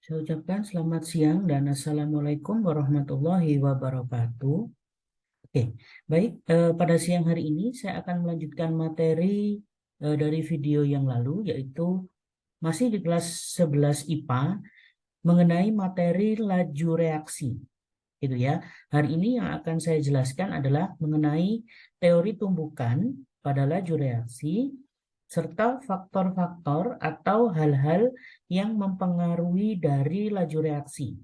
Saya ucapkan selamat siang dan Assalamualaikum warahmatullahi wabarakatuh. Oke, baik. Pada siang hari ini saya akan melanjutkan materi dari video yang lalu, yaitu masih di kelas 11 IPA mengenai materi laju reaksi. Gitu ya. Hari ini yang akan saya jelaskan adalah mengenai teori tumbukan pada laju reaksi serta faktor-faktor atau hal-hal yang mempengaruhi dari laju reaksi.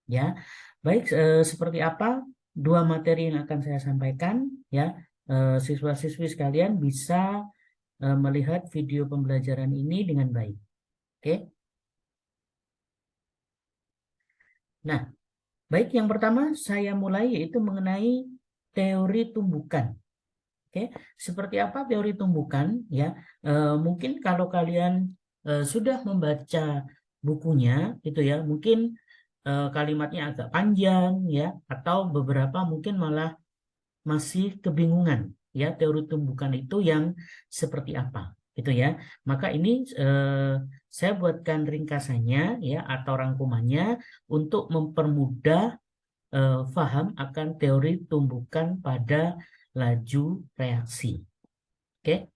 Ya, baik. Seperti apa dua materi yang akan saya sampaikan? Ya, siswa-siswi sekalian bisa melihat video pembelajaran ini dengan baik. Oke. Nah, baik. Yang pertama saya mulai yaitu mengenai teori tumbukan. Oke, seperti apa teori tumbukan? Ya, mungkin kalau kalian sudah membaca bukunya, gitu ya, mungkin kalimatnya agak panjang, ya, atau beberapa mungkin malah masih kebingungan, ya, teori tumbukan itu yang seperti apa, gitu ya. Maka ini saya buatkan ringkasannya, ya, atau rangkumannya untuk mempermudah paham akan teori tumbukan pada laju reaksi. Oke,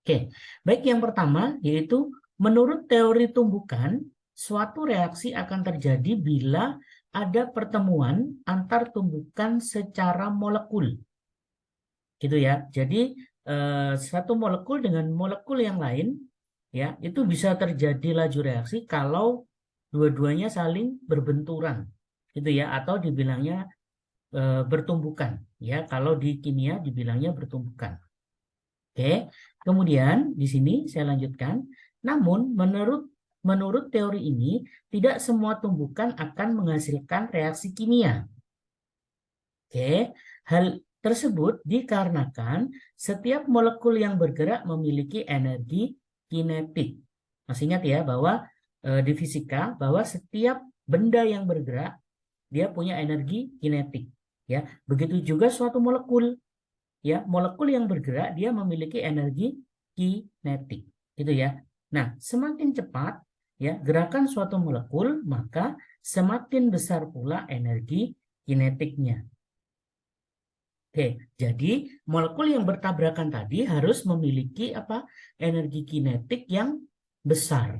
oke. Baik, yang pertama yaitu menurut teori tumbukan, suatu reaksi akan terjadi bila ada pertemuan antar tumbukan secara molekul. Gitu ya. Jadi satu molekul dengan molekul yang lain, ya, itu bisa terjadi laju reaksi kalau dua-duanya saling berbenturan. Gitu ya, atau dibilangnya bertumbukan, ya, kalau di kimia dibilangnya bertumbukan. Oke, kemudian di sini saya lanjutkan. Namun menurut teori ini tidak semua tumbukan akan menghasilkan reaksi kimia. Oke, hal tersebut dikarenakan setiap molekul yang bergerak memiliki energi kinetik. Masih ingat ya bahwa di fisika bahwa setiap benda yang bergerak dia punya energi kinetik, ya. Begitu juga suatu molekul, ya, molekul yang bergerak dia memiliki energi kinetik, gitu ya. Nah, semakin cepat, ya, gerakan suatu molekul, maka semakin besar pula energi kinetiknya. Oke, jadi molekul yang bertabrakan tadi harus memiliki apa? Energi kinetik yang besar,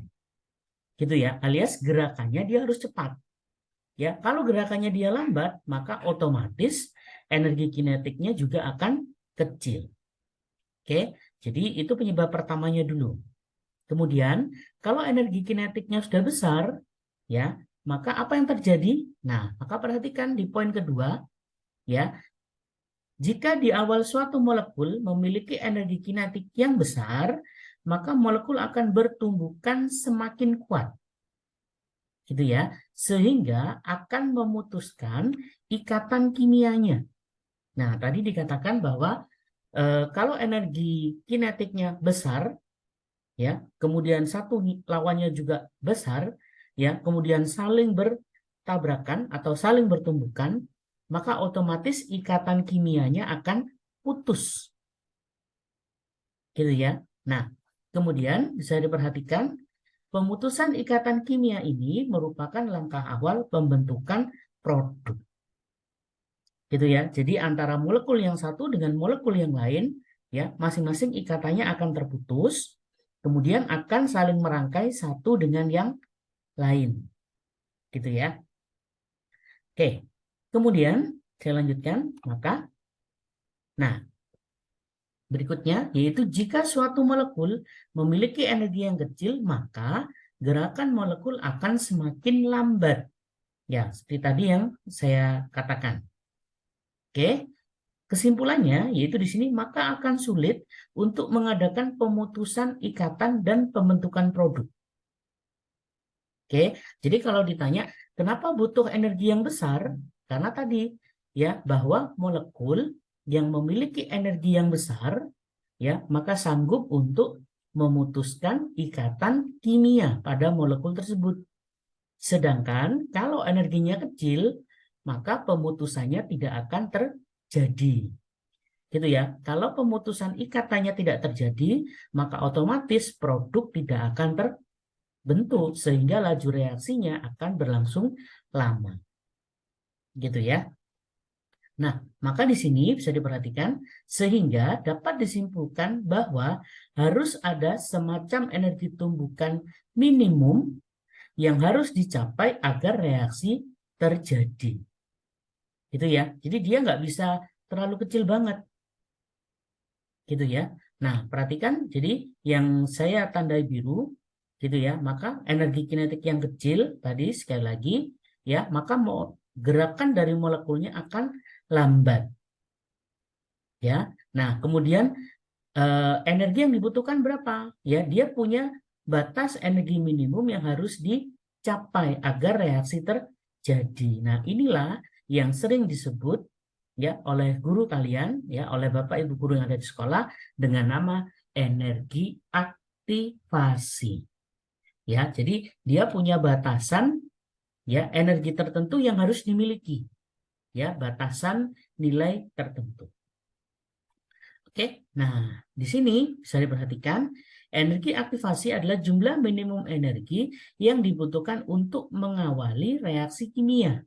gitu ya. Alias gerakannya dia harus cepat. Ya, kalau gerakannya dia lambat, maka otomatis energi kinetiknya juga akan kecil. Oke, jadi itu penyebab pertamanya dulu. Kemudian, kalau energi kinetiknya sudah besar, ya, maka apa yang terjadi? Nah, maka perhatikan di poin kedua, ya, jika di awal suatu molekul memiliki energi kinetik yang besar, maka molekul akan bertumbukan semakin kuat, gitu ya, sehingga akan memutuskan ikatan kimianya. Nah, tadi dikatakan bahwa kalau energi kinetiknya besar, ya, kemudian satu lawannya juga besar, ya, kemudian saling bertabrakan atau saling bertumbukan, maka otomatis ikatan kimianya akan putus, gitu ya. Nah, kemudian bisa diperhatikan pemutusan ikatan kimia ini merupakan langkah awal pembentukan produk, gitu ya. Jadi antara molekul yang satu dengan molekul yang lain, ya, masing-masing ikatannya akan terputus, kemudian akan saling merangkai satu dengan yang lain, gitu ya. Oke, kemudian saya lanjutkan. Nah, berikutnya yaitu jika suatu molekul memiliki energi yang kecil, maka gerakan molekul akan semakin lambat. Ya, seperti tadi yang saya katakan. Oke, kesimpulannya yaitu di sini maka akan sulit untuk mengadakan pemutusan ikatan dan pembentukan produk. Oke, jadi kalau ditanya kenapa butuh energi yang besar? Karena tadi, ya, bahwa molekul yang memiliki energi yang besar, ya, maka sanggup untuk memutuskan ikatan kimia pada molekul tersebut. Sedangkan kalau energinya kecil, maka pemutusannya tidak akan terjadi. Gitu ya. Kalau pemutusan ikatannya tidak terjadi, maka otomatis produk tidak akan bentuk sehingga laju reaksinya akan berlangsung lama. Gitu ya. Nah, maka di sini bisa diperhatikan sehingga dapat disimpulkan bahwa harus ada semacam energi tumbukan minimum yang harus dicapai agar reaksi terjadi. Gitu ya. Jadi dia nggak bisa terlalu kecil banget. Gitu ya. Nah, perhatikan jadi yang saya tandai biru gitu ya, maka energi kinetik yang kecil tadi sekali lagi ya, maka mau gerakan dari molekulnya akan lambat ya. Nah, kemudian energi yang dibutuhkan berapa? Ya, dia punya batas energi minimum yang harus dicapai agar reaksi terjadi. Nah, inilah yang sering disebut ya oleh guru kalian ya, oleh Bapak Ibu guru yang ada di sekolah dengan nama energi aktivasi. Ya, jadi dia punya batasan ya energi tertentu yang harus dimiliki. Ya, batasan nilai tertentu. Oke, nah di sini bisa diperhatikan energi aktivasi adalah jumlah minimum energi yang dibutuhkan untuk mengawali reaksi kimia.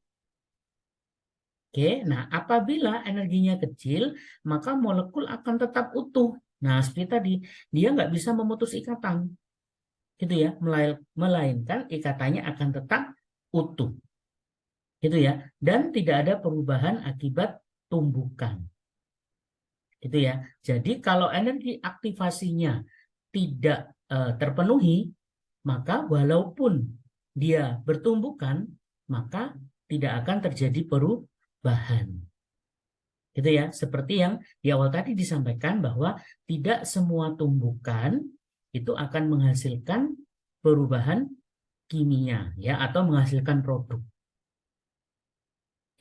Oke, nah apabila energinya kecil, maka molekul akan tetap utuh. Nah, seperti tadi, dia nggak bisa memutus ikatan, gitu ya, melainkan ikatannya akan tetap utuh, gitu ya, dan tidak ada perubahan akibat tumbukan. Gitu ya. Jadi kalau energi aktivasinya tidak terpenuhi, maka walaupun dia bertumbukan, maka tidak akan terjadi perubahan. Gitu ya. Seperti yang di awal tadi disampaikan bahwa tidak semua tumbukan itu akan menghasilkan perubahan kimia ya atau menghasilkan produk.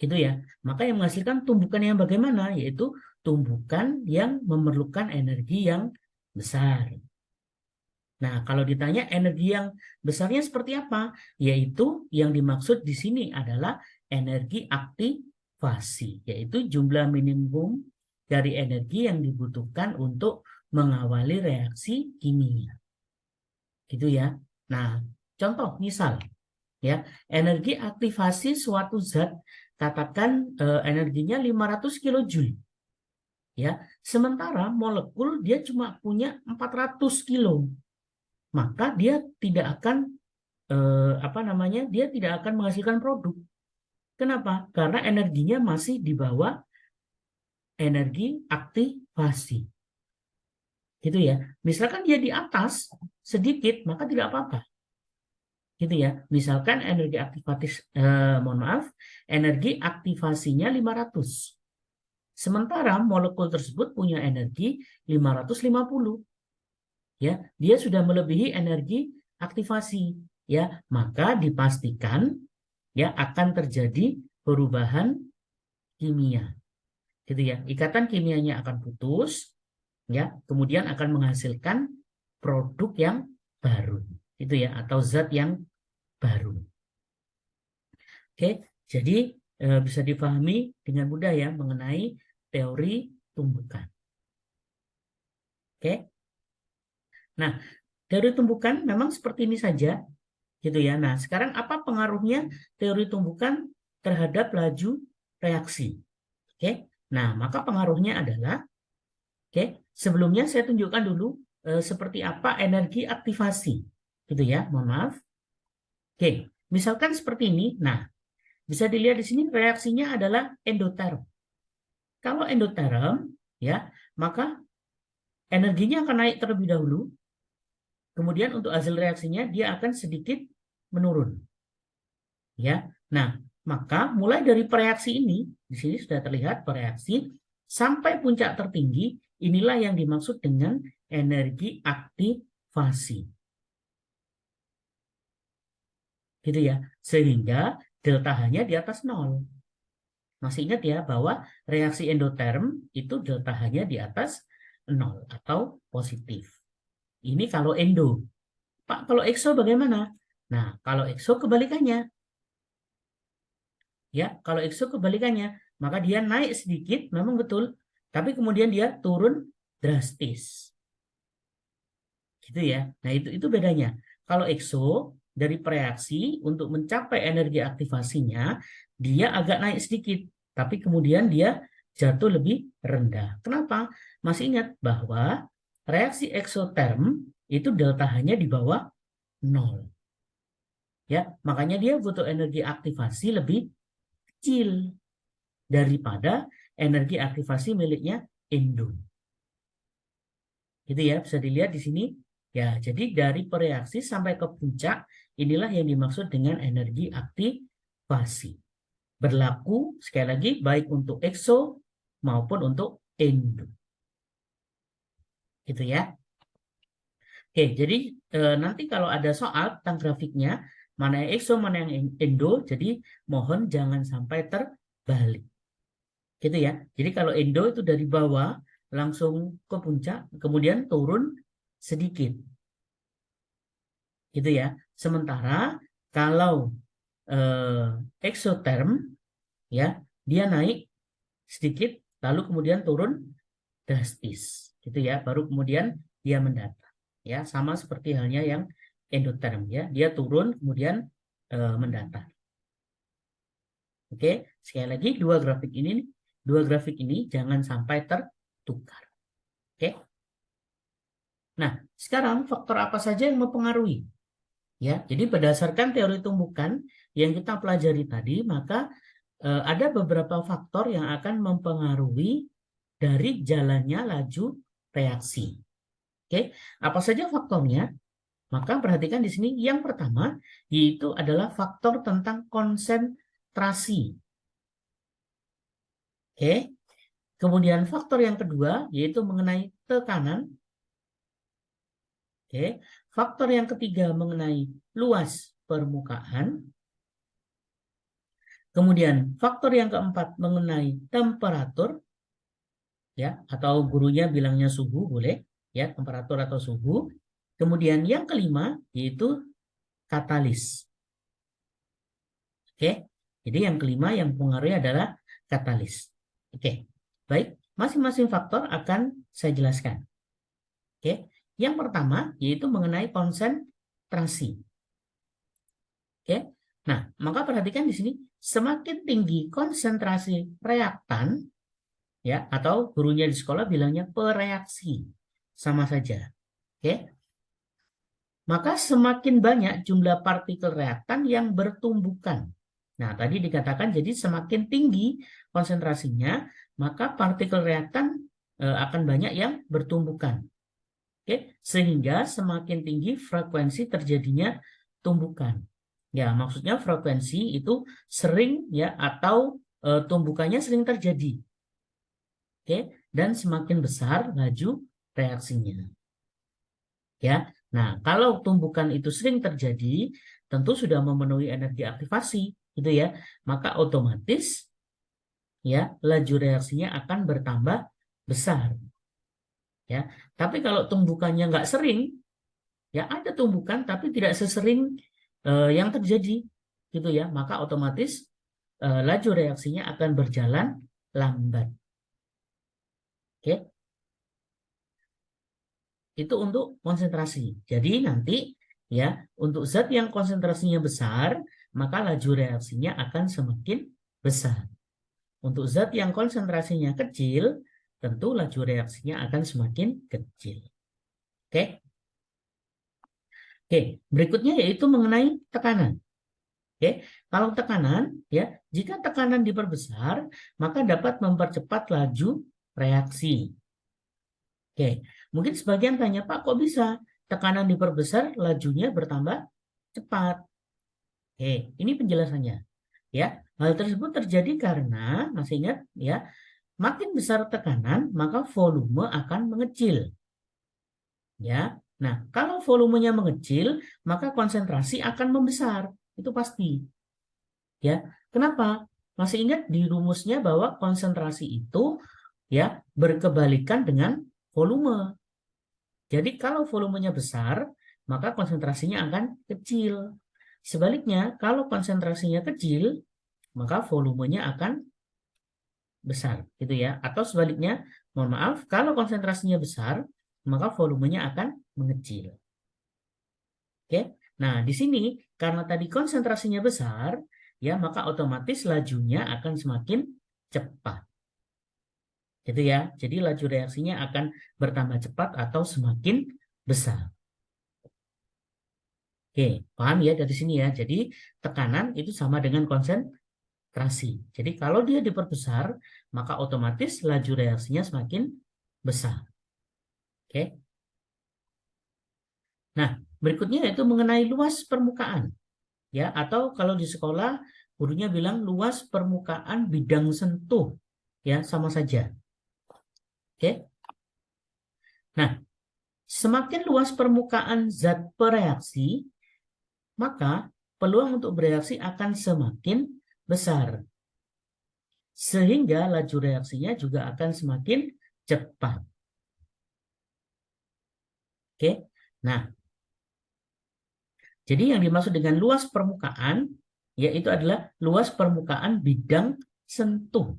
Gitu ya. Maka yang menghasilkan tumbukan yang bagaimana? Yaitu tumbukan yang memerlukan energi yang besar. Nah, kalau ditanya energi yang besarnya seperti apa? Yaitu yang dimaksud di sini adalah energi aktivasi, yaitu jumlah minimum dari energi yang dibutuhkan untuk mengawali reaksi kimia. Gitu ya. Nah, contoh misal ya, energi aktivasi suatu zat katakan energinya 500 kilojoule. Ya, sementara molekul dia cuma punya 400 kilo. Maka dia tidak akan dia tidak akan menghasilkan produk. Kenapa? Karena energinya masih di bawah energi aktivasi. Gitu ya. Misalkan dia di atas sedikit, maka tidak apa-apa. Gitu ya. Misalkan energi energi aktivasinya 500. Sementara molekul tersebut punya energi 550. Ya, dia sudah melebihi energi aktivasi, ya, maka dipastikan ya akan terjadi perubahan kimia. Gitu ya. Ikatan kimianya akan putus, ya, kemudian akan menghasilkan produk yang baru. Itu ya, atau zat yang baru. Oke, jadi bisa dipahami dengan mudah ya mengenai teori tumbukan. Oke. Nah, teori tumbukan memang seperti ini saja, gitu ya. Nah, sekarang apa pengaruhnya teori tumbukan terhadap laju reaksi? Oke. Nah, maka pengaruhnya adalah sebelumnya saya tunjukkan dulu seperti apa energi aktivasi, gitu ya. Mohon maaf. Oke, misalkan seperti ini. Nah, bisa dilihat di sini reaksinya adalah endoterm. Kalau endoterm, ya, maka energinya akan naik terlebih dahulu. Kemudian untuk hasil reaksinya dia akan sedikit menurun. Ya. Nah, maka mulai dari reaksi ini, di sini sudah terlihat reaksi sampai puncak tertinggi, inilah yang dimaksud dengan energi aktivasi. Gitu ya. Sehingga delta H-nya di atas 0. Masih ingat ya bahwa reaksi endoterm itu delta H-nya di atas 0 atau positif. Ini kalau endo. Pak, kalau exo bagaimana? Nah, kalau exo kebalikannya. Ya, kalau exo kebalikannya, maka dia naik sedikit, memang betul, tapi kemudian dia turun drastis. Gitu ya. Nah, itu bedanya. Kalau exo dari reaksi untuk mencapai energi aktivasinya, dia agak naik sedikit, tapi kemudian dia jatuh lebih rendah. Kenapa? Masih ingat bahwa reaksi eksoterm itu delta H-nya di bawah 0. Ya, makanya dia butuh energi aktivasi lebih kecil daripada energi aktivasi miliknya endo. Gitu ya, bisa dilihat di sini. Ya, jadi dari pereaksi sampai ke puncak, inilah yang dimaksud dengan energi aktivasi. Berlaku, sekali lagi, baik untuk exo maupun untuk endo. Gitu ya. Oke, jadi nanti kalau ada soal tentang grafiknya, mana yang exo, mana yang endo, jadi mohon jangan sampai terbalik. Gitu ya. Jadi kalau endo itu dari bawah langsung ke puncak, kemudian turun sedikit. Gitu ya. Sementara kalau exotherm ya, dia naik sedikit lalu kemudian turun drastis. Gitu ya. Baru kemudian dia mendatar. Ya, sama seperti halnya yang endotherm ya. Dia turun kemudian mendatar. Oke, sekali lagi dua grafik ini jangan sampai tertukar. Oke. Nah, sekarang faktor apa saja yang mempengaruhi? Ya, jadi berdasarkan teori tumbukan yang kita pelajari tadi, maka ada beberapa faktor yang akan mempengaruhi dari jalannya laju reaksi. Oke, apa saja faktornya? Maka perhatikan di sini yang pertama yaitu adalah faktor tentang konsentrasi. Oke. Kemudian faktor yang kedua yaitu mengenai tekanan. Oke. Faktor yang ketiga mengenai luas permukaan. Kemudian faktor yang keempat mengenai temperatur, ya, atau gurunya bilangnya suhu boleh, ya, temperatur atau suhu. Kemudian yang kelima yaitu katalis. Oke, jadi yang kelima yang mempengaruhi adalah katalis. Oke, baik, masing-masing faktor akan saya jelaskan. Oke, yang pertama yaitu mengenai konsentrasi. Oke, nah maka perhatikan di sini semakin tinggi konsentrasi reaktan, ya, atau gurunya di sekolah bilangnya pereaksi, sama saja. Oke, maka semakin banyak jumlah partikel reaktan yang bertumbukan. Nah, tadi dikatakan jadi semakin tinggi konsentrasinya, maka partikel reaktan akan banyak yang bertumbukan. Oke, sehingga semakin tinggi frekuensi terjadinya tumbukan. Ya, maksudnya frekuensi itu sering ya atau tumbukannya sering terjadi. Oke, dan semakin besar laju reaksinya. Ya. Nah, kalau tumbukan itu sering terjadi, tentu sudah memenuhi energi aktivasi, gitu ya. Maka otomatis ya laju reaksinya akan bertambah besar. Ya. Tapi kalau tumbukannya nggak sering, ya ada tumbukan tapi tidak sesering yang terjadi, gitu ya. Maka otomatis laju reaksinya akan berjalan lambat. Oke. Itu untuk konsentrasi. Jadi nanti ya untuk zat yang konsentrasinya besar, maka laju reaksinya akan semakin besar. Untuk zat yang konsentrasinya kecil, tentu laju reaksinya akan semakin kecil. Oke. Oke, berikutnya yaitu mengenai tekanan. Oke, kalau tekanan ya, jika tekanan diperbesar, maka dapat mempercepat laju reaksi. Oke, mungkin sebagian tanya, Pak, kok bisa tekanan diperbesar, lajunya bertambah cepat? Oke, ini penjelasannya. Ya, hal tersebut terjadi karena, masih ingat ya, makin besar tekanan, maka volume akan mengecil. Ya, nah kalau volumenya mengecil, maka konsentrasi akan membesar. Itu pasti. Ya, kenapa? Masih ingat di rumusnya bahwa konsentrasi itu ya berkebalikan dengan volume. Jadi kalau volumenya besar, maka konsentrasinya akan kecil. Sebaliknya, kalau konsentrasinya kecil, maka volumenya akan besar, gitu ya. Atau sebaliknya, mohon maaf, kalau konsentrasinya besar, maka volumenya akan mengecil. Oke. Nah, di sini karena tadi konsentrasinya besar, ya maka otomatis lajunya akan semakin cepat. Gitu ya. Jadi laju reaksinya akan bertambah cepat atau semakin besar. Oke, paham ya dari sini ya. Jadi tekanan itu sama dengan konsentrasi. Jadi kalau dia diperbesar, maka otomatis laju reaksinya semakin besar. Oke. Nah, berikutnya yaitu mengenai luas permukaan. Ya, atau kalau di sekolah gurunya bilang luas permukaan bidang sentuh. Ya, sama saja. Oke. Nah, semakin luas permukaan zat bereaksi, maka peluang untuk bereaksi akan semakin besar. Sehingga laju reaksinya juga akan semakin cepat. Oke. Nah, jadi yang dimaksud dengan luas permukaan yaitu adalah luas permukaan bidang sentuh.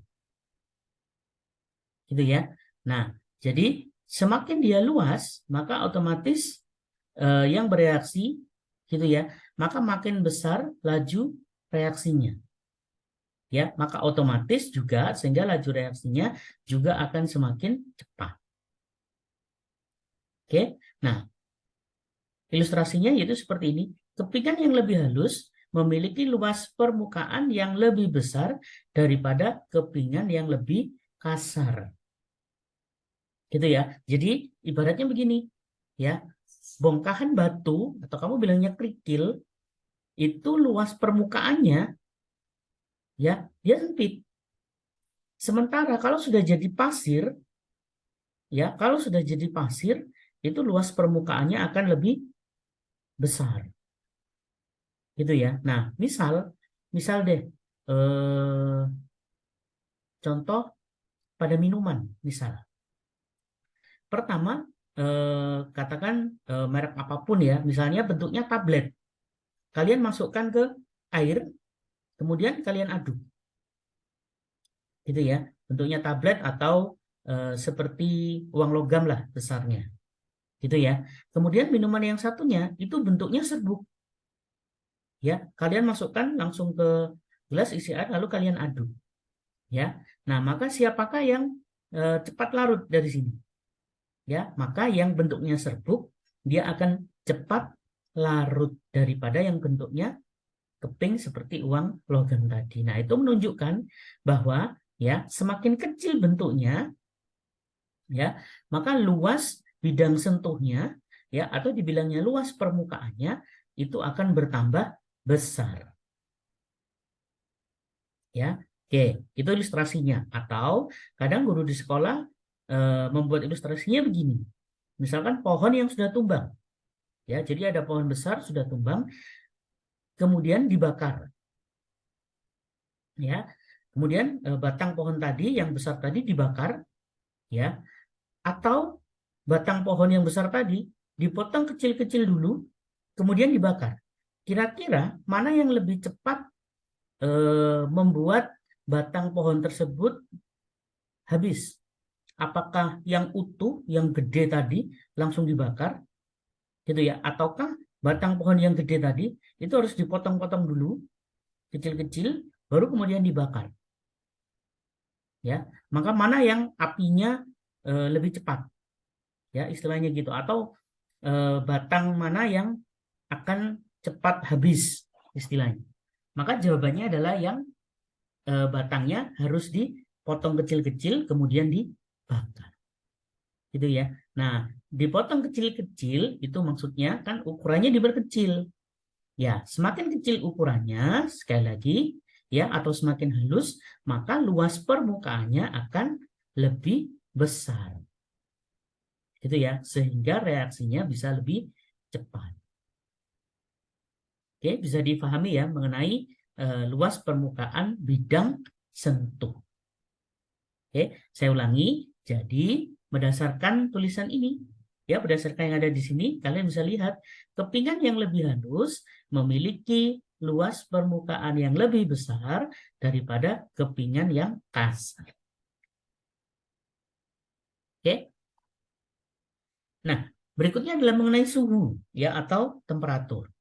Gitu ya. Nah, jadi semakin dia luas, maka otomatis yang bereaksi gitu ya, maka makin besar laju reaksinya. Ya, maka otomatis juga sehingga laju reaksinya juga akan semakin cepat. Oke. Nah, ilustrasinya yaitu seperti ini. Kepingan yang lebih halus memiliki luas permukaan yang lebih besar daripada kepingan yang lebih kasar. Gitu ya. Jadi ibaratnya begini, ya. Bongkahan batu atau kamu bilangnya kerikil itu luas permukaannya ya, dia sempit. Sementara kalau sudah jadi pasir, ya, kalau sudah jadi pasir itu luas permukaannya akan lebih besar. Gitu ya. Nah, misal deh contoh pada minuman, misal. Pertama, katakan merek apapun ya, misalnya bentuknya tablet. Kalian masukkan ke air, kemudian kalian aduk. Gitu ya. Bentuknya tablet atau seperti uang logam lah besarnya. Gitu ya. Kemudian minuman yang satunya itu bentuknya serbuk. Ya, kalian masukkan langsung ke gelas isi air lalu kalian aduk. Ya. Nah, maka siapakah yang cepat larut dari sini? Ya, maka yang bentuknya serbuk dia akan cepat larut daripada yang bentuknya keping seperti uang logam tadi. Nah, itu menunjukkan bahwa ya semakin kecil bentuknya ya, maka luas bidang sentuhnya ya atau dibilangnya luas permukaannya itu akan bertambah besar. Ya. Oke, itu ilustrasinya. Atau kadang guru di sekolah membuat ilustrasinya begini. Misalkan pohon yang sudah tumbang. Ya, jadi ada pohon besar sudah tumbang kemudian dibakar. Ya. Kemudian batang pohon tadi yang besar tadi dibakar ya, atau batang pohon yang besar tadi dipotong kecil-kecil dulu kemudian dibakar. Kira-kira mana yang lebih cepat membuat batang pohon tersebut habis? Apakah yang utuh, yang gede tadi langsung dibakar, gitu ya? Ataukah batang pohon yang gede tadi itu harus dipotong-potong dulu, kecil-kecil, baru kemudian dibakar? Ya, maka mana yang apinya lebih cepat? Ya, istilahnya gitu. Atau batang mana yang akan cepat habis, istilahnya. Maka jawabannya adalah yang batangnya harus dipotong kecil-kecil kemudian dibakar. Gitu ya. Nah, dipotong kecil-kecil itu maksudnya kan ukurannya diperkecil. Ya, semakin kecil ukurannya sekali lagi ya atau semakin halus, maka luas permukaannya akan lebih besar. Gitu ya, sehingga reaksinya bisa lebih cepat. Oke, bisa difahami ya mengenai luas permukaan bidang sentuh. Oke, saya ulangi. Jadi, berdasarkan tulisan ini, ya berdasarkan yang ada di sini, kalian bisa lihat kepingan yang lebih halus memiliki luas permukaan yang lebih besar daripada kepingan yang kasar. Oke. Nah, berikutnya adalah mengenai suhu ya atau temperatur.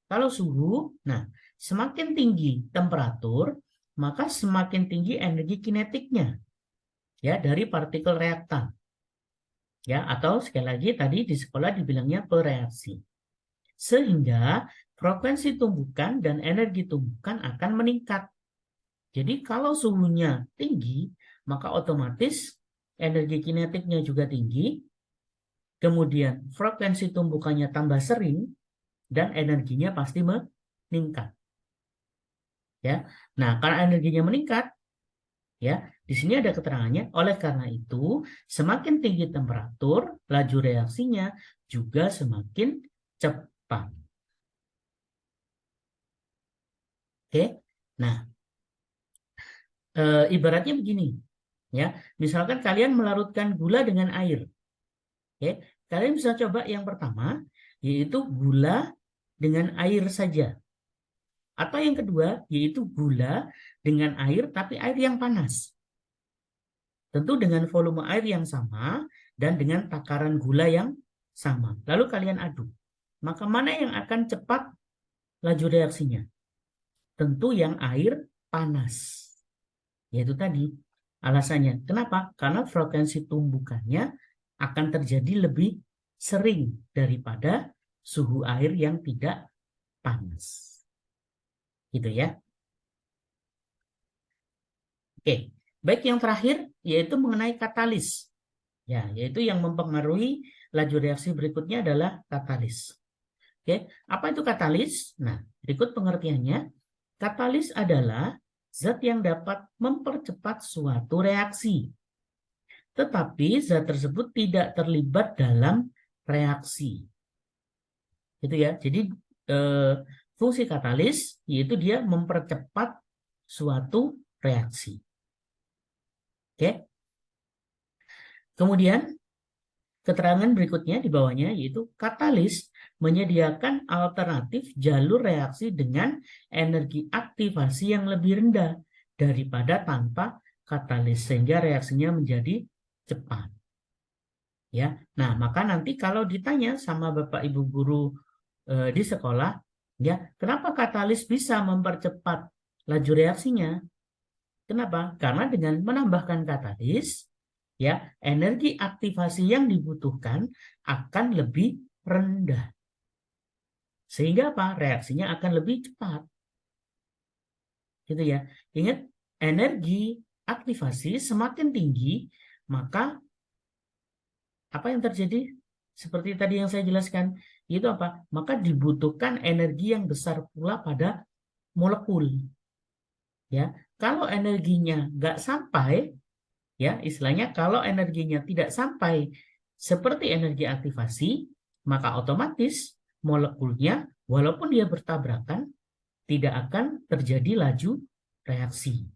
Kalau suhu, nah semakin tinggi temperatur, maka semakin tinggi energi kinetiknya ya dari partikel reaktan. Ya, atau sekali lagi tadi di sekolah dibilangnya bereaksi. Sehingga frekuensi tumbukan dan energi tumbukan akan meningkat. Jadi kalau suhunya tinggi, maka otomatis energi kinetiknya juga tinggi, kemudian frekuensi tumbukannya tambah sering, dan energinya pasti meningkat. Ya, nah karena energinya meningkat, ya di sini ada keterangannya. Oleh karena itu, semakin tinggi temperatur, laju reaksinya juga semakin cepat. Oke, nah ibaratnya begini, ya. Misalkan kalian melarutkan gula dengan air, oke, kalian bisa coba yang pertama, yaitu gula dengan air saja, atau yang kedua, yaitu gula dengan air tapi air yang panas. Tentu dengan volume air yang sama dan dengan takaran gula yang sama. Lalu kalian aduk. Maka mana yang akan cepat laju reaksinya? Tentu yang air panas. Yaitu tadi alasannya. Kenapa? Karena frekuensi tumbukannya akan terjadi lebih sering daripada suhu air yang tidak panas. Gitu ya. Oke. Baik, yang terakhir yaitu mengenai katalis. Ya, yaitu yang mempengaruhi laju reaksi berikutnya adalah katalis. Oke, apa itu katalis? Nah, berikut pengertiannya. Katalis adalah zat yang dapat mempercepat suatu reaksi. Tetapi zat tersebut tidak terlibat dalam reaksi. Gitu ya. Jadi fungsi katalis yaitu dia mempercepat suatu reaksi. Oke. Kemudian keterangan berikutnya di bawahnya yaitu katalis menyediakan alternatif jalur reaksi dengan energi aktivasi yang lebih rendah daripada tanpa katalis sehingga reaksinya menjadi cepat. Ya. Nah, maka nanti kalau ditanya sama Bapak Ibu guru di sekolah, ya, kenapa katalis bisa mempercepat laju reaksinya? Kenapa? Karena dengan menambahkan katalis, ya, energi aktivasi yang dibutuhkan akan lebih rendah. Sehingga apa? Reaksinya akan lebih cepat. Gitu ya. Ingat, energi aktivasi semakin tinggi, maka apa yang terjadi? Seperti tadi yang saya jelaskan, itu apa? Maka dibutuhkan energi yang besar pula pada molekul. Ya, kalau energinya nggak sampai, ya istilahnya kalau energinya tidak sampai seperti energi aktivasi, maka otomatis molekulnya walaupun dia bertabrakan tidak akan terjadi laju reaksi.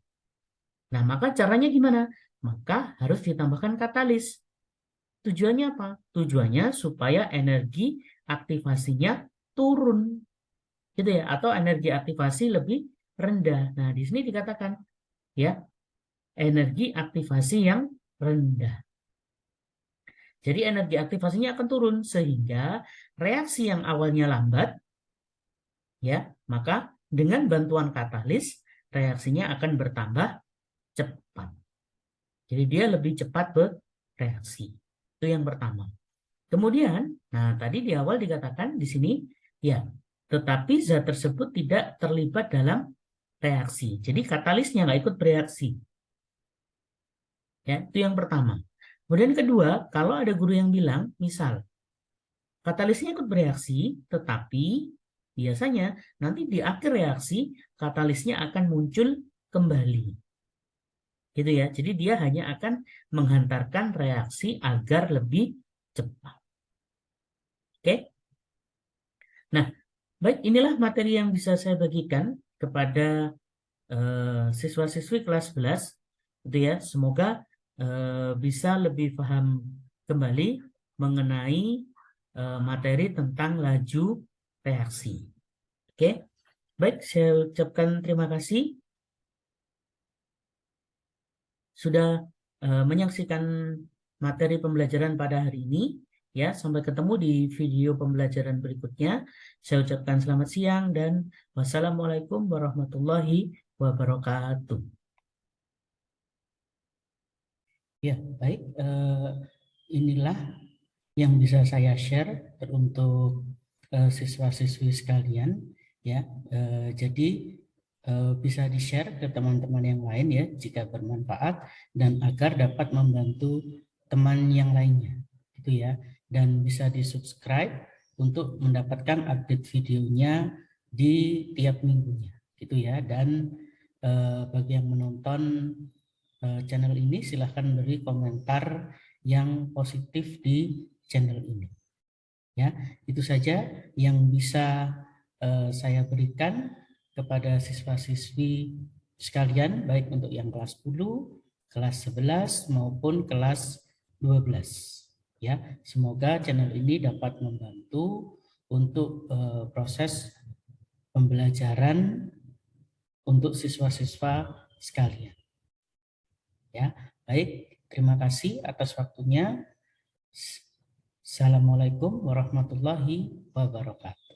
Nah, maka caranya gimana? Maka harus ditambahkan katalis. Tujuannya apa? Tujuannya supaya energi aktivasinya turun. Gitu ya, atau energi aktivasi lebih rendah. Nah, di sini dikatakan ya, energi aktivasi yang rendah. Jadi energi aktivasinya akan turun sehingga reaksi yang awalnya lambat ya, maka dengan bantuan katalis reaksinya akan bertambah cepat. Jadi dia lebih cepat bereaksi. Itu yang pertama. Kemudian, nah tadi di awal dikatakan di sini ya, tetapi zat tersebut tidak terlibat dalam reaksi. Jadi katalisnya nggak ikut bereaksi. Ya, itu yang pertama. Kemudian kedua, kalau ada guru yang bilang, misal katalisnya ikut bereaksi, tetapi biasanya nanti di akhir reaksi katalisnya akan muncul kembali. Gitu ya. Jadi dia hanya akan menghantarkan reaksi agar lebih cepat. Oke? Nah, baik, inilah materi yang bisa saya bagikan kepada siswa-siswi kelas 11 gitu ya. Semoga bisa lebih paham kembali mengenai materi tentang laju reaksi. Oke, baik, saya ucapkan terima kasih sudah menyaksikan materi pembelajaran pada hari ini. Ya, sampai ketemu di video pembelajaran berikutnya. Saya ucapkan selamat siang dan wassalamualaikum warahmatullahi wabarakatuh. Ya, baik. Inilah yang bisa saya share untuk siswa-siswi sekalian. Ya, jadi bisa di-share ke teman-teman yang lain ya jika bermanfaat dan agar dapat membantu teman yang lainnya, gitu ya. Dan bisa di-subscribe untuk mendapatkan update videonya di tiap minggunya, gitu ya. Dan bagi yang menonton channel ini silahkan beri komentar yang positif di channel ini. Ya, itu saja yang bisa saya berikan kepada siswa-siswi sekalian, baik untuk yang kelas 10, kelas 11 maupun kelas 12. Ya, semoga channel ini dapat membantu untuk proses pembelajaran untuk siswa-siswa sekalian. Ya, baik. Terima kasih atas waktunya. Assalamualaikum warahmatullahi wabarakatuh.